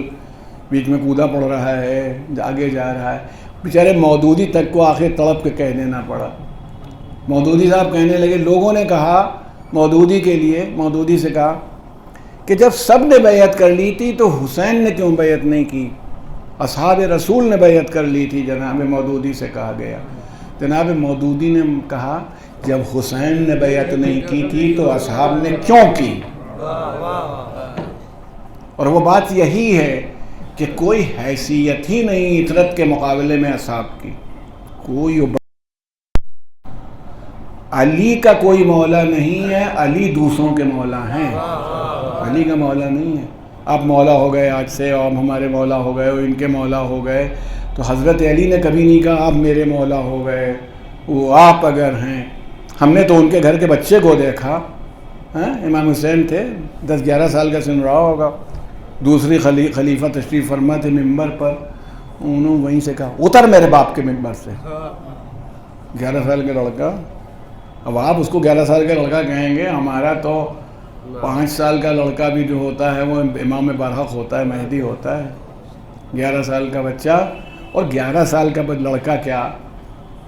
بیچ میں کودا پڑ رہا ہے، آگے جا رہا ہے۔ بیچارے مودودی تک کو آخر تڑپ کے کہہ دینا پڑا۔ مودودی صاحب کہنے لگے، لوگوں نے کہا مودودی کے لیے، مودودی سے کہا کہ جب سب نے بیعت کر لی تھی تو حسین نے کیوں بیعت نہیں کی؟ اصحاب رسول نے بیعت کر لی تھی، جناب مودودی سے کہا گیا۔ جناب مودودی نے کہا جب حسین نے بیعت نہیں کی تھی تو اصحاب نے کیوں کی؟ اور وہ بات یہی ہے کہ کوئی حیثیت ہی نہیں اطرت کے مقابلے میں اصحاب کی، کوئی علی کا کوئی مولا نہیں ہے، علی دوسروں کے مولا ہیں، علی کا مولا نہیں ہے۔ آپ مولا ہو گئے آج سے، اور ہمارے مولا ہو گئے، اور ان کے مولا ہو گئے، تو حضرت علی نے کبھی نہیں کہا آپ میرے مولا ہو گئے، وہ آپ اگر ہیں۔ ہم نے تو ان کے گھر کے بچے کو دیکھا، امام حسین تھے، 10-11 سال کا سن رہا ہوگا، دوسری خلیفہ تشریف فرما تھے ممبر پر، انہوں وہیں سے کہا اتر میرے باپ کے ممبر سے۔ 11 سال کا لڑکا، اب آپ اس کو 11 سال کا لڑکا کہیں گے، ہمارا تو 5 سال کا لڑکا بھی جو ہوتا ہے وہ امام برحق ہوتا ہے، مہدی ہوتا ہے۔ 11 سال کا بچہ، اور 11 سال کا لڑکا کیا،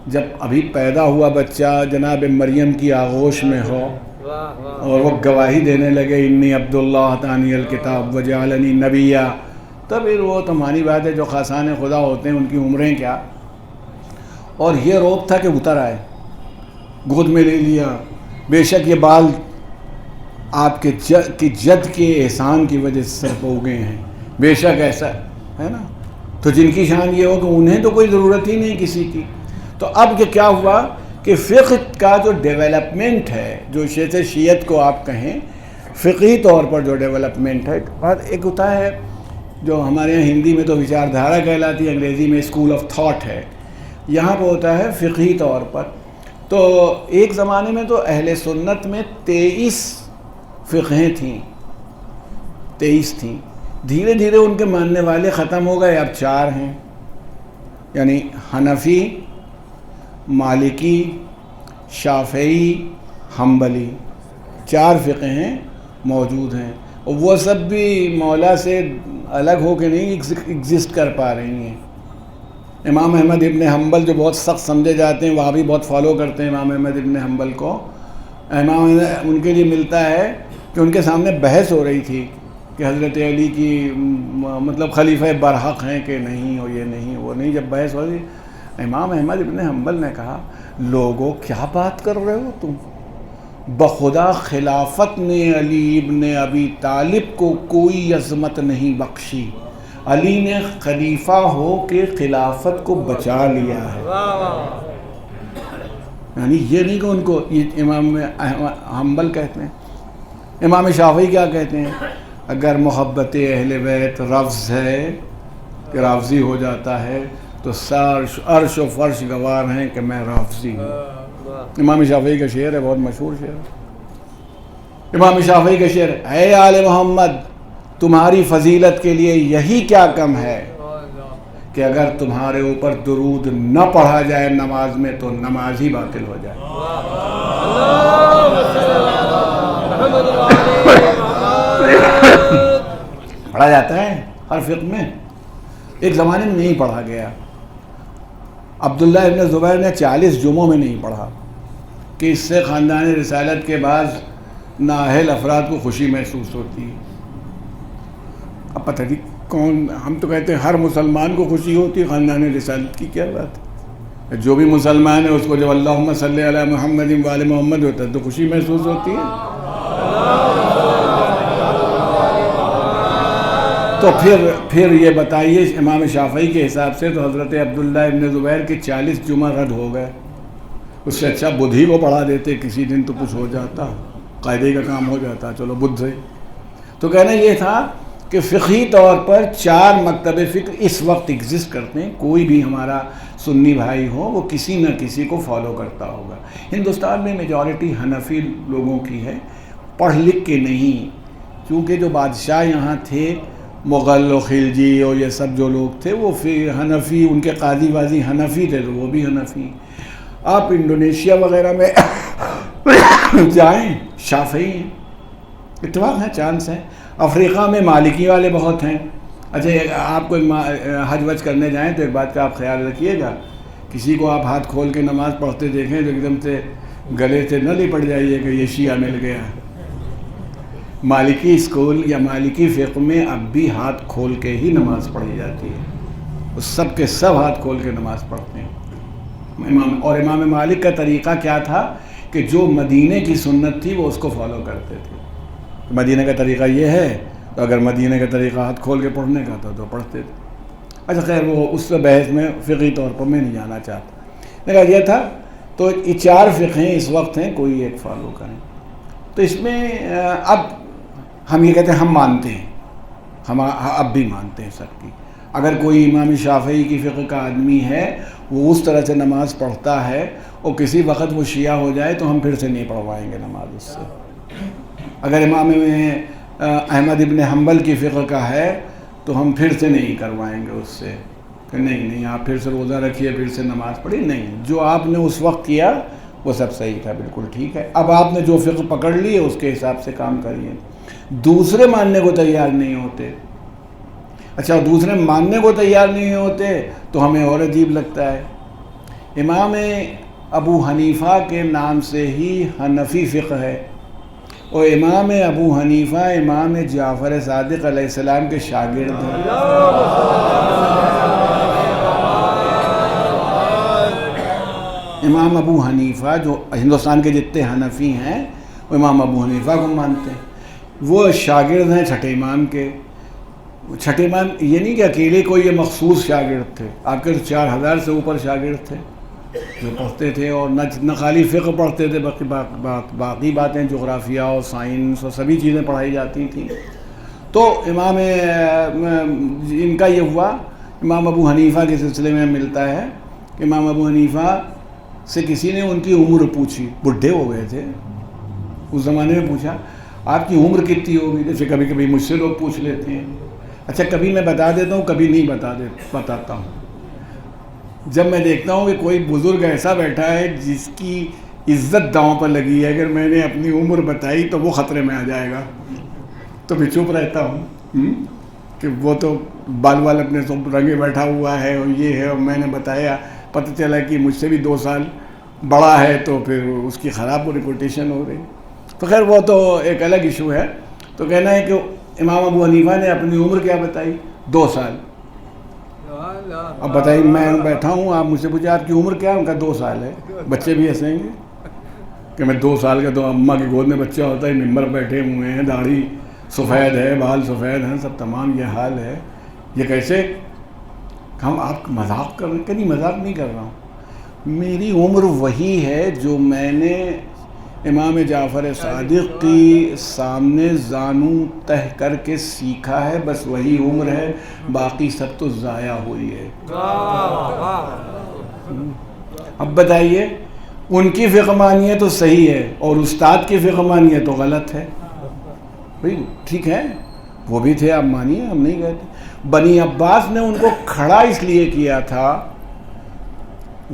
جب ابھی پیدا ہوا بچہ جناب مریم کی آغوش میں ہو اور وہ گواہی دینے لگے انی عبداللہ آتانی الکتاب وجعلنی نبیہ، تو پھر وہ تمہاری بات ہے جو خاصان خدا ہوتے ہیں ان کی عمریں کیا۔ اور یہ روپ تھا کہ اتر آئے، گود میں لے لیا۔ بے شک یہ بال آپ کے جد کے احسان کی وجہ سے سر پہ اگے ہیں، بے شک ایسا ہے نا۔ تو جن کی شان یہ ہو کہ انہیں تو کوئی ضرورت ہی نہیں کسی کی۔ تو اب یہ کیا ہوا کہ فقہ کا جو ڈیولپمنٹ ہے، جو شیعت کو آپ کہیں فقہی طور پر جو ڈیولپمنٹ ہے، ایک ہوتا ہے جو ہمارے یہاں ہندی میں تو وچار دھارا کہلاتی ہے، انگریزی میں اسکول آف تھاٹ ہے، یہاں پہ ہوتا ہے فقہی طور پر۔ تو ایک زمانے میں تو اہل سنت میں 23 فقہیں تھیں، 23 تھیں، دھیرے دھیرے ان کے ماننے والے ختم ہو گئے، اب 4 ہیں، یعنی حنفی، مالکی، شافعی، حنبلی، 4 فقہیں موجود ہیں، اور وہ سب بھی مولا سے الگ ہو کے نہیں ایگزسٹ کر پا رہی ہیں، امام احمد ابن حنبل جو بہت سخت سمجھے جاتے ہیں، وہاں بھی بہت فالو کرتے ہیں امام احمد ابن حنبل کو. امام ان کے لیے ملتا ہے کہ ان کے سامنے بحث ہو رہی تھی کہ حضرت علی کی مطلب خلیفہ برحق ہیں کہ نہیں، ہو یہ نہیں وہ نہیں. جب بحث ہو رہی، امام احمد ابن حنبل نے کہا لوگوں کیا بات کر رہے ہو تم، بخدا خلافت نے علی ابن ابی طالب کو کوئی عظمت نہیں بخشی، علی نے خلیفہ ہو کے خلافت کو بچا لیا ہے. یعنی یہ نہیں کہ ان کو یہ امام حنبل کہتے ہیں. امام شافعی کیا کہتے ہیں؟ اگر محبت اہل بیت رفض ہے کہ رافضی ہو جاتا ہے تو عرش و فرش گوار ہیں کہ میں رافضی ہوں. امام شافعی کا شعر ہے، بہت مشہور شعر. امام شافعی کا شعر، اے آل محمد تمہاری فضیلت کے لیے یہی کیا کم ہے کہ اگر تمہارے اوپر درود نہ پڑھا جائے نماز میں تو نماز ہی باطل ہو جائے. پڑھا جاتا ہے ہر فقہ میں، ایک زمانے میں نہیں پڑھا گیا. عبداللہ ابن زبیر نے 40 جمعوں میں نہیں پڑھا کہ اس سے خاندان رسالت کے بعض نااہل افراد کو خوشی محسوس ہوتی ہے. اب پتہ نہیں کون، ہم تو کہتے ہیں ہر مسلمان کو خوشی ہوتی ہے، خاندان رسالت کی کیا بات ہے؟ جو بھی مسلمان ہے اس کو جب اللہم صلی علی محمد و آل محمد ہوتا ہے تو خوشی محسوس ہوتی ہے. تو پھر یہ بتائیے امام شافعی کے حساب سے تو حضرت عبداللہ ابن زبیر کے 40 جمعہ رد ہو گئے. اس سے اچھا بدھ ہی کو پڑھا دیتے، کسی دن تو کچھ ہو جاتا، قاعدے کا کام ہو جاتا. چلو بدھ سے. تو کہنا یہ تھا کہ فقہی طور پر 4 مکتب فکر اس وقت ایگزسٹ کرتے ہیں. کوئی بھی ہمارا سنی بھائی ہو وہ کسی نہ کسی کو فالو کرتا ہوگا. ہندوستان میں میجورٹی حنفی لوگوں کی ہے، پڑھ لکھ کے نہیں. چونکہ جو بادشاہ یہاں تھے مغل و خلجی اور یہ سب جو لوگ تھے وہ حنفی، ان کے قاضی وازی حنفی تھے تو وہ بھی حنفی. آپ انڈونیشیا وغیرہ میں جائیں شافعی ہیں، اتفاق ہے، چانس ہے. افریقہ میں مالکی والے بہت ہیں. اچھا آپ کو حج وج کرنے جائیں تو ایک بات کا آپ خیال رکھیے گا، کسی کو آپ ہاتھ کھول کے نماز پڑھتے دیکھیں تو ایک دم سے گلے سے نہ لپٹ جائیے کہ یہ شیعہ مل گیا. مالکی اسکول یا مالکی فقہ میں اب بھی ہاتھ کھول کے ہی نماز پڑھی جاتی ہے. وہ سب کے سب ہاتھ کھول کے نماز پڑھتے ہیں. اور امام مالک کا طریقہ کیا تھا کہ جو مدینے کی سنت تھی وہ اس کو فالو کرتے تھے. مدینہ کا طریقہ یہ ہے تو اگر مدینہ کا طریقہ ہاتھ کھول کے پڑھنے کا تھا تو پڑھتے تھے. اچھا خیر وہ اس سے بحث میں فقہی طور پر میں نہیں جانا چاہتا. میرا یہ تھا تو یہ 4 فقہیں اس وقت ہیں، کوئی ایک فالو کریں. تو اس میں اب ہم یہ کہتے ہیں ہم مانتے ہیں، ہم اب بھی مانتے ہیں سب کی. اگر کوئی امام شافعی کی فقہ کا آدمی ہے وہ اس طرح سے نماز پڑھتا ہے اور کسی وقت وہ شیعہ ہو جائے تو ہم پھر سے نہیں پڑھوائیں گے نماز اس سے. اگر امام احمد ابن حنبل کی فقہ کا ہے تو ہم پھر سے نہیں کروائیں گے اس سے کہ نہیں آپ پھر سے روزہ رکھیے پھر سے نماز پڑھی. نہیں، جو آپ نے اس وقت کیا وہ سب صحیح تھا، بالکل ٹھیک ہے. اب آپ نے جو فقہ پکڑ لی ہے اس کے حساب سے کام کریے. دوسرے ماننے کو تیار نہیں ہوتے. اچھا دوسرے ماننے کو تیار نہیں ہوتے تو ہمیں اور عجیب لگتا ہے. امام ابو حنیفہ کے نام سے ہی حنفی فقہ ہے، اور امام ابو حنیفہ امام جعفر صادق علیہ السلام کے شاگرد ہیں. امام ابو حنیفہ جو ہندوستان کے جتنے حنفی ہیں وہ امام ابو حنیفہ کو مانتے ہیں. وہ شاگرد ہیں چھٹے امام کے. چھٹے امام یہ نہیں کہ اکیلے کوئی یہ مخصوص شاگرد تھے، آپ کے 4000 سے اوپر شاگرد تھے جو پڑھتے تھے. اور نہ خالی فقہ پڑھتے تھے، باقی باتیں جغرافیہ اور سائنس اور سبھی چیزیں پڑھائی جاتی تھیں. تو امام ان کا یہ ہوا. امام ابو حنیفہ کے سلسلے میں ملتا ہے کہ امام ابو حنیفہ سے کسی نے ان کی عمر پوچھی، بڈھے ہو گئے تھے اس زمانے میں. پوچھا آپ کی عمر کتنی ہوگی؟ جیسے کبھی کبھی مجھ سے لوگ پوچھ لیتے ہیں. اچھا کبھی میں بتا دیتا ہوں، کبھی نہیں بتاتا ہوں. جب میں دیکھتا ہوں کہ کوئی بزرگ ایسا بیٹھا ہے جس کی عزت داؤں پر لگی ہے، اگر میں نے اپنی عمر بتائی تو وہ خطرے میں آ جائے گا، تو میں چپ رہتا ہوں. کہ وہ تو بال بال اپنے سب رنگے بیٹھا ہوا ہے اور یہ ہے، اور میں نے بتایا، پتہ چلا کہ مجھ سے بھی 2 سال بڑا ہے، تو پھر اس کی خراب ریپوٹیشن ہو رہی. تو خیر وہ تو ایک الگ ایشو ہے. تو کہنا ہے کہ امام ابو حنیفہ نے اپنی عمر کیا بتائی؟ 2 سال. اب بتائیے، میں بیٹھا ہوں، آپ مجھ سے پوچھیں آپ کی عمر کیا ہے؟ ان کا 2 سال ہے. بچے بھی ہنسیں گے کہ میں 2 سال کا، تو اماں کی گود میں بچہ ہوتا ہے، ممبر بیٹھے ہوئے ہیں، داڑھی سفید ہے، بال سفید ہیں، سب تمام یہ حال ہے. یہ کیسے؟ ہم آپ مذاق کر رہے ہیں؟ کہ نہیں، مذاق نہیں کر رہا ہوں. میری عمر وہی ہے جو میں نے امام جعفر صادق کی سامنے زانو تہ کر کے سیکھا ہے، بس وہی عمر ہے، باقی سب تو ضائع ہوئی ہے. اب بتائیے، ان کی فقہ مانی ہے تو صحیح ہے، اور استاد کی فقہ مانی ہے تو غلط ہے. بھئی ٹھیک ہے، وہ بھی تھے، آپ مانیے، ہم نہیں کہتے. بنی عباس نے ان کو کھڑا اس لیے کیا تھا،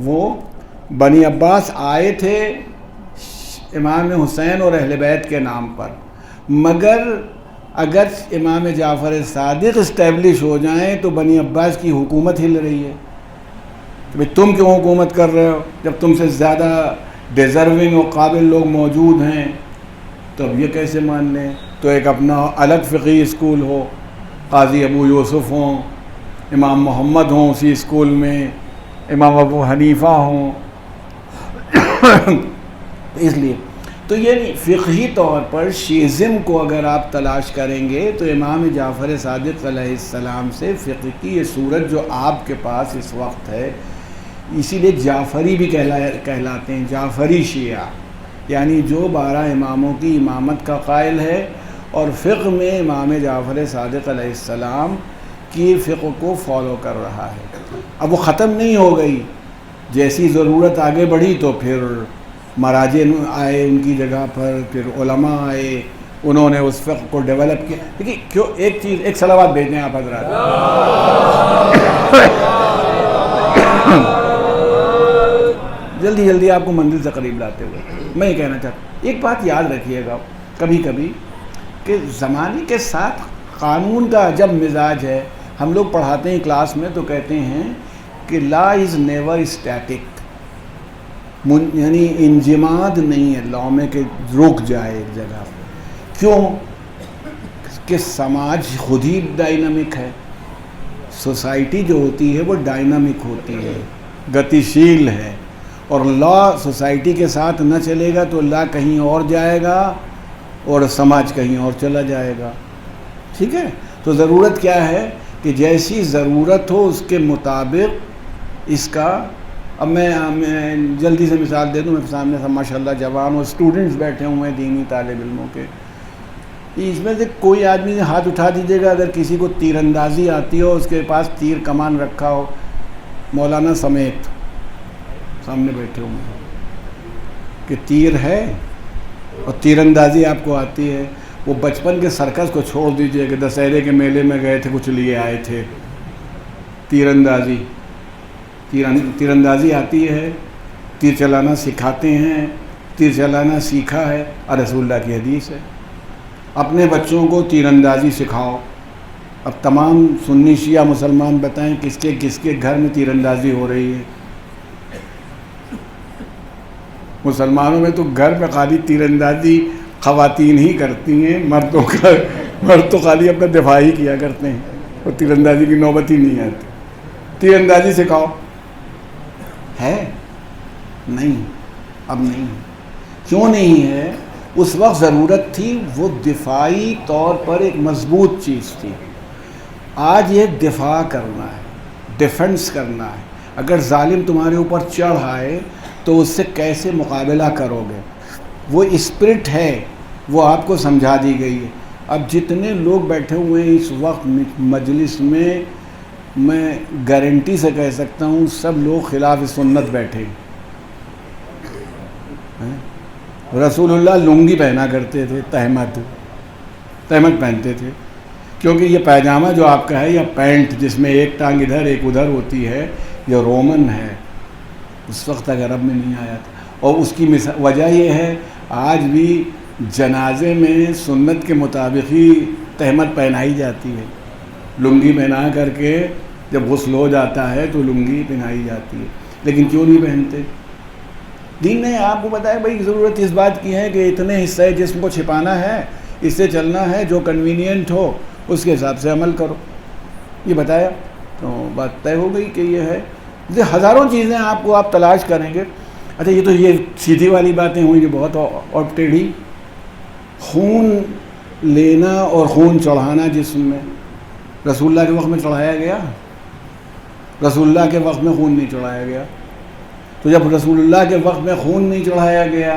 وہ بنی عباس آئے تھے امام حسین اور اہل بیت کے نام پر، مگر اگر امام جعفر صادق اسٹیبلش ہو جائیں تو بنی عباس کی حکومت ہل رہی ہے. بھئی تم کیوں حکومت کر رہے ہو جب تم سے زیادہ ڈیزرونگ اور قابل لوگ موجود ہیں؟ تو اب یہ کیسے مان لیں؟ تو ایک اپنا الگ فقہی اسکول ہو، قاضی ابو یوسف ہوں، امام محمد ہوں اسی اسکول میں، امام ابو حنیفہ ہوں. اس لیے تو یہ نہیں، فقہی طور پر شیزم کو اگر آپ تلاش کریں گے تو امام جعفر صادق علیہ السلام سے فقہ کی یہ صورت جو آپ کے پاس اس وقت ہے، اسی لیے جعفری بھی کہلاتے ہیں، جعفری شیعہ، یعنی جو 12 اماموں کی امامت کا قائل ہے اور فقہ میں امام جعفر صادق علیہ السلام کی فقہ کو فالو کر رہا ہے. اب وہ ختم نہیں ہو گئی، جیسی ضرورت آگے بڑھی تو پھر مراجع آئے ان کی جگہ پر، پھر علماء آئے، انہوں نے اس فقہ کو ڈیولپ کیا. دیکھیے کیوں، ایک چیز، ایک صلوات بھیجیں آپ حضرات. جلدی جلدی آپ کو منزل سے قریب لاتے ہوئے میں یہ کہنا چاہتا ہوں، ایک بات یاد رکھیے گا کبھی کبھی کہ زمانے کے ساتھ قانون کا عجب مزاج ہے. ہم لوگ پڑھاتے ہیں کلاس میں تو کہتے ہیں کہ لا از نیور اسٹیٹک، یعنی انجماد نہیں ہے لا میں کہ رک جائے ایک جگہ پہ. کیوں؟ کہ سماج خود ہی ڈائنامک ہے. سوسائٹی جو ہوتی ہے وہ ڈائنامک ہوتی ہے، گتیشیل ہے، اور لا سوسائٹی کے ساتھ نہ چلے گا تو لا کہیں اور جائے گا اور سماج کہیں اور چلا جائے گا. ٹھیک ہے؟ تو ضرورت کیا ہے کہ جیسی ضرورت ہو اس کے مطابق اس کا. اب میں جلدی سے مثال دے دوں، میرے سامنے ماشاء اللہ جوان اور اسٹوڈنٹس بیٹھے ہوئے ہیں دینی طالب علموں کے. اس میں سے کوئی آدمی ہاتھ اٹھا دیجیے گا اگر کسی کو تیر اندازی آتی ہو، اس کے پاس تیر کمان رکھا ہو، مولانا سمیت سامنے بیٹھے ہوئے ہیں، کہ تیر ہے اور تیر اندازی آپ کو آتی ہے. وہ بچپن کے سرکس کو چھوڑ دیجئے کہ دسہرے کے میلے میں گئے تھے کچھ لیے آئے تھے. تیر اندازی آتی ہے، تیر چلانا سکھاتے ہیں، تیر چلانا سیکھا ہے، اور رسول اللہ کی حدیث ہے اپنے بچوں کو تیر اندازی سکھاؤ. اب تمام سنی شیعہ مسلمان بتائیں کس کے گھر میں تیر اندازی ہو رہی ہے؟ مسلمانوں میں تو گھر میں خالی تیر اندازی خواتین ہی کرتی ہیں، مرد تو خالی اپنا دفاع ہی کیا کرتے ہیں، اور تیر اندازی کی نوبت ہی نہیں آتی. تیر اندازی سکھاؤ. ہے؟ نہیں، اب نہیں. کیوں نہیں ہے؟ اس وقت ضرورت تھی، وہ دفاعی طور پر ایک مضبوط چیز تھی. آج یہ دفاع کرنا ہے، ڈیفنس کرنا ہے. اگر ظالم تمہارے اوپر چڑھ آئے تو اس سے کیسے مقابلہ کرو گے، وہ اسپرٹ ہے، وہ آپ کو سمجھا دی گئی ہے. اب جتنے لوگ بیٹھے ہوئے ہیں اس وقت مجلس میں گارنٹی سے کہہ سکتا ہوں سب لوگ خلاف سنت بیٹھے. رسول اللہ لنگی پہنا کرتے تھے، تہمت پہنتے تھے، کیونکہ یہ پیجامہ جو آپ کا ہے یا پینٹ جس میں ایک ٹانگ ادھر ایک ادھر ہوتی ہے، یہ رومن ہے، اس وقت تک عرب میں نہیں آیا تھا. اور اس کی وجہ یہ ہے آج بھی جنازے میں سنت کے مطابق ہی تہمت پہنائی جاتی ہے. لنگی پہنا کر کے جب غسل ہو جاتا ہے تو لنگی پہنائی جاتی ہے، لیکن کیوں نہیں پہنتے؟ دین نے آپ کو بتایا بھائی ضرورت اس بات کی ہے کہ اتنے حصے جسم کو چھپانا ہے، اس سے چلنا ہے، جو کنوینئنٹ ہو اس کے حساب سے عمل کرو، یہ بتایا تو بات طے ہو گئی کہ یہ ہے۔ ہزاروں چیزیں آپ تلاش کریں گے۔ اچھا یہ تو یہ سیدھی والی باتیں ہوئیں جو بہت اور ٹیڑھی۔ خون لینا اور خون چڑھانا جسم میں، رسول اللہ کے وقت میں چڑھایا گیا؟ رسول اللہ کے وقت میں خون نہیں چڑھایا گیا۔ تو جب رسول اللہ کے وقت میں خون نہیں چڑھایا گیا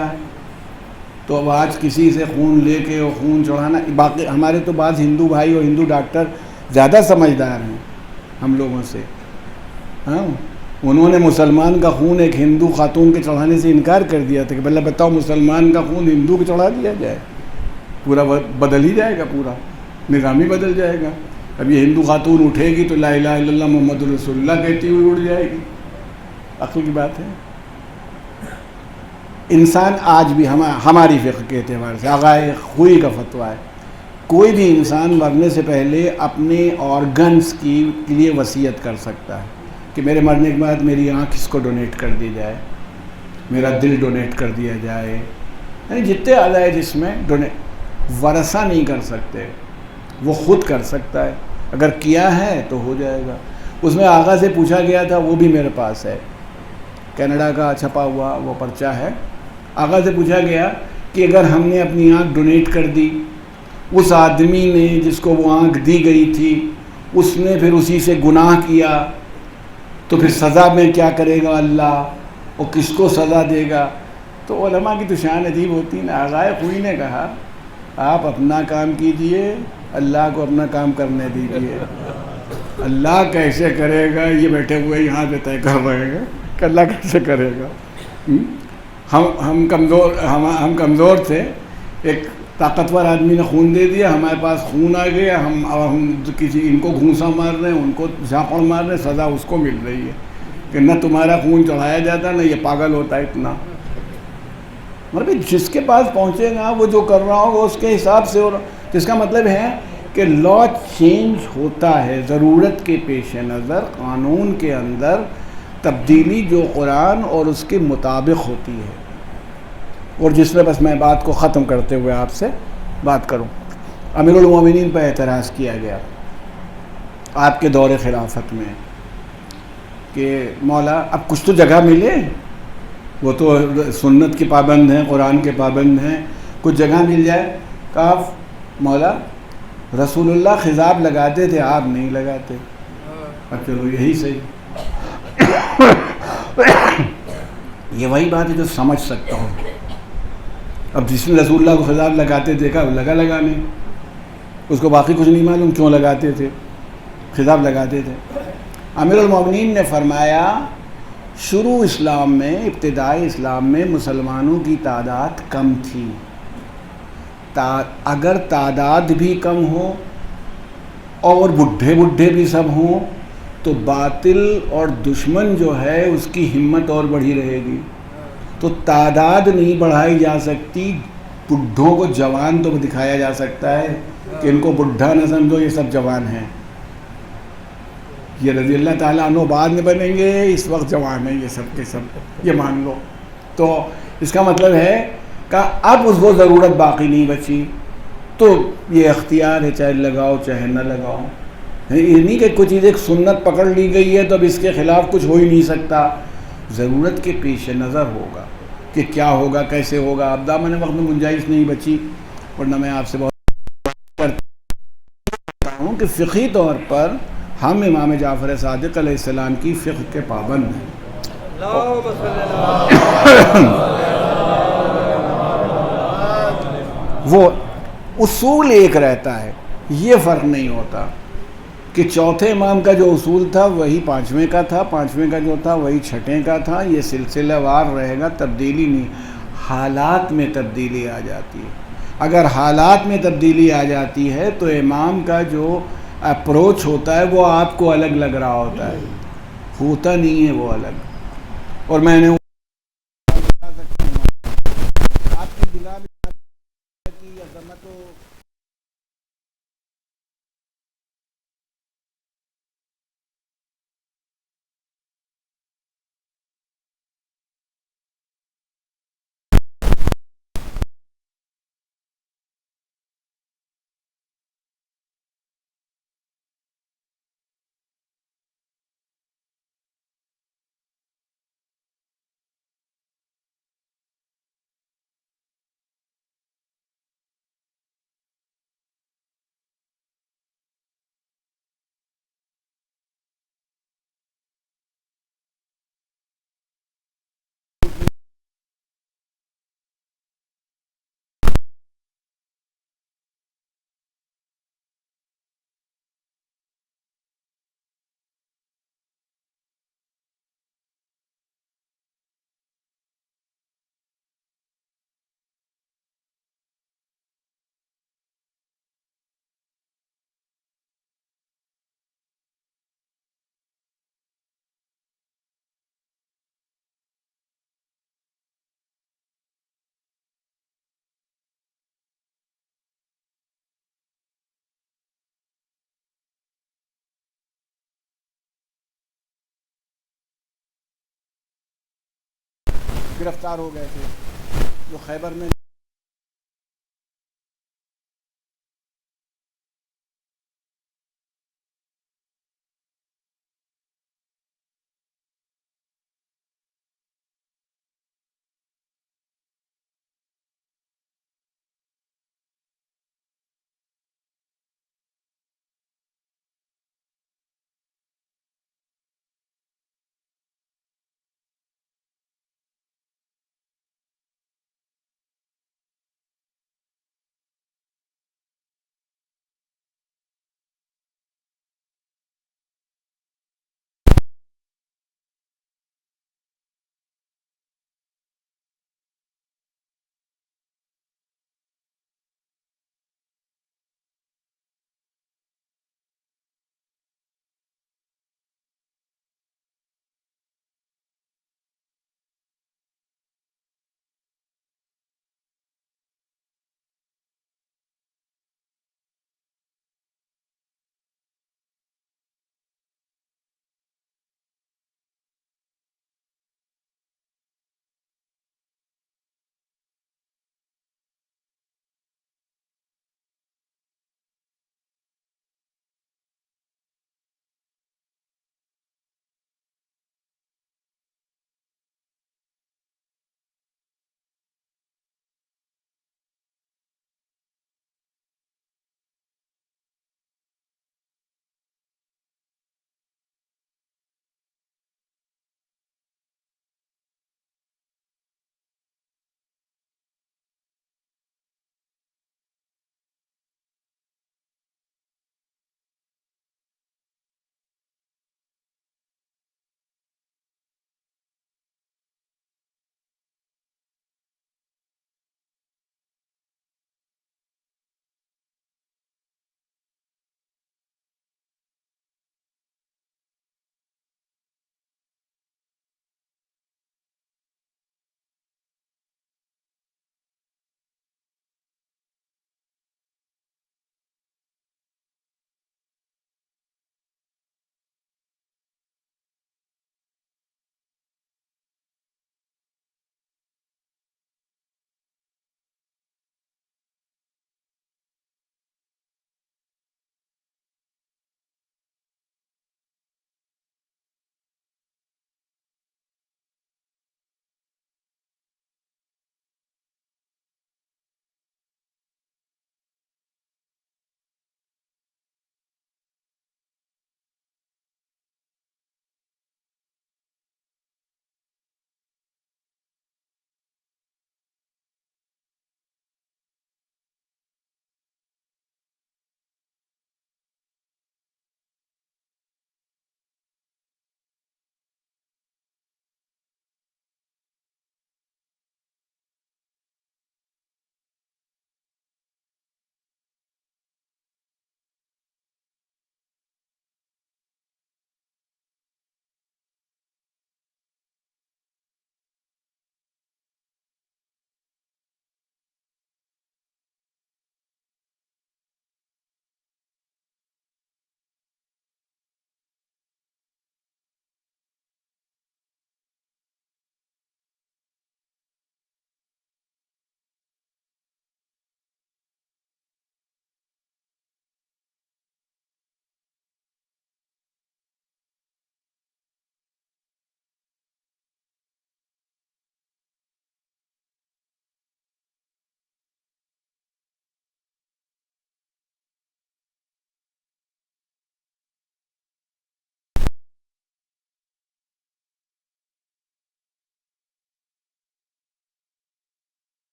تو اب آج کسی سے خون لے کے اور خون چڑھانا، باقی ہمارے تو بعض ہندو بھائی اور ہندو ڈاکٹر زیادہ سمجھدار ہیں ہم لوگوں سے، ہاں انہوں نے مسلمان کا خون ایک ہندو خاتون کے چڑھانے سے انکار کر دیا تھا کہ بھلا بتاؤ مسلمان کا خون ہندو کے چڑھا دیا جائے، پورا بدل ہی جائے گا، پورا نظام ہی بدل جائے گا۔ اب یہ ہندو خاتون اٹھے گی تو لا الہ الا اللہ محمد رسول اللہ کہتی ہوئی اڑ جائے گی، عقل کی بات ہے۔ انسان آج بھی ہماری فقہ کے اعتبار سے آغائے خوئی کا فتویٰ ہے، کوئی بھی انسان مرنے سے پہلے اپنے آرگنز کے لیے وصیت کر سکتا ہے کہ میرے مرنے کے بعد میری آنکھ اس کو ڈونیٹ کر دی جائے، میرا دل ڈونیٹ کر دیا جائے، یعنی جتنے اعضاء جسم میں ڈونیٹ، ورثہ نہیں کر سکتے، وہ خود کر سکتا ہے، اگر کیا ہے تو ہو جائے گا۔ اس میں آغا سے پوچھا گیا تھا، وہ بھی میرے پاس ہے، کینیڈا کا چھپا ہوا وہ پرچہ ہے۔ آغا سے پوچھا گیا کہ اگر ہم نے اپنی آنکھ ڈونیٹ کر دی، اس آدمی نے جس کو وہ آنکھ دی گئی تھی اس نے پھر اسی سے گناہ کیا تو پھر سزا میں کیا کرے گا اللہ، اور کس کو سزا دے گا؟ تو علماء کی تو شان عجیب ہوتی ہے نا۔ آغائے خوئی نے کہا آپ اپنا کام کیجئے، اللہ کو اپنا کام کرنے دیجئے، اللہ کیسے کرے گا یہ بیٹھے ہوئے یہاں پہ طے کر رہے ہیں کہ اللہ کیسے کرے گا۔ ہم کمزور تھے، ایک طاقتور آدمی نے خون دے دیا، ہمارے پاس خون آ گیا، ہم کسی ان کو گھونسا مار رہے ہیں، ان کو جھاپڑ مار رہے ہیں، سزا اس کو مل رہی ہے کہ نہ تمہارا خون چڑھایا جاتا نہ یہ پاگل ہوتا اتنا۔ مطلب جس کے پاس پہنچے گا وہ جو کر رہا ہوگا اس کے حساب سے، اور جس کا مطلب ہے کہ لا چینج ہوتا ہے ضرورت کے پیش نظر، قانون کے اندر تبدیلی جو قرآن اور اس کے مطابق ہوتی ہے۔ اور جس میں بس میں بات کو ختم کرتے ہوئے آپ سے بات کروں، امیر المومنین پر اعتراض کیا گیا آپ کے دور خلافت میں کہ مولا اب کچھ تو جگہ ملے، وہ تو سنت کے پابند ہیں، قرآن کے پابند ہیں، کچھ جگہ مل جائے۔ کہا مولا رسول اللہ خضاب لگاتے تھے، آپ نہیں لگاتے، اب چلو یہی صحیح۔ یہ وہی بات ہے جو سمجھ سکتا ہوں۔ اب جس نے رسول اللہ کو خضاب لگاتے دیکھا وہ لگا نہیں، اس کو باقی کچھ نہیں معلوم کیوں لگاتے تھے، خضاب لگاتے تھے۔ امیر المومنین نے فرمایا شروع اسلام میں، ابتدائی اسلام میں مسلمانوں کی تعداد کم تھی، اگر تعداد بھی کم ہو اور بڈھے بھی سب ہوں تو باطل اور دشمن جو ہے اس کی ہمت اور بڑھی رہے گی۔ تو تعداد نہیں بڑھائی جا سکتی، بڈھوں کو جوان تو دکھایا جا سکتا ہے کہ ان کو بڈھا نہ سمجھو، یہ سب جوان ہیں، یہ رضی اللہ تعالیٰ عنہ بعد میں بنیں گے، اس وقت جوان ہیں یہ سب کے سب، یہ مان لو۔ تو اس کا مطلب ہے کہ اب اس کو ضرورت باقی نہیں بچی، تو یہ اختیار ہے، چاہے لگاؤ چاہے نہ لگاؤ۔ یہ نہیں کہ کوئی چیز ایک سنت پکڑ لی گئی ہے تو اب اس کے خلاف کچھ ہو ہی نہیں سکتا، ضرورت کے پیش نظر ہوگا کہ کیا ہوگا کیسے ہوگا۔ اب دامن وقت میں گنجائش نہیں بچی، ورنہ میں آپ سے بہت کرتا ہوں کہ فقہی طور پر ہم امام جعفر صادق علیہ السلام کی فقہ کے پابند ہیں۔ وہ اصول ایک رہتا ہے، یہ فرق نہیں ہوتا کہ چوتھے امام کا جو اصول تھا وہی پانچویں کا تھا، پانچویں کا جو تھا وہی چھٹے کا تھا، یہ سلسلہ وار رہے گا، تبدیلی نہیں۔ حالات میں تبدیلی آ جاتی ہے، اگر حالات میں تبدیلی آ جاتی ہے تو امام کا جو اپروچ ہوتا ہے وہ آپ کو الگ لگ رہا ہوتا نہیں ہے وہ الگ۔ اور میں نے گرفتار ہو گئے تھے، جو خیبر میں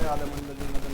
يعلم الذين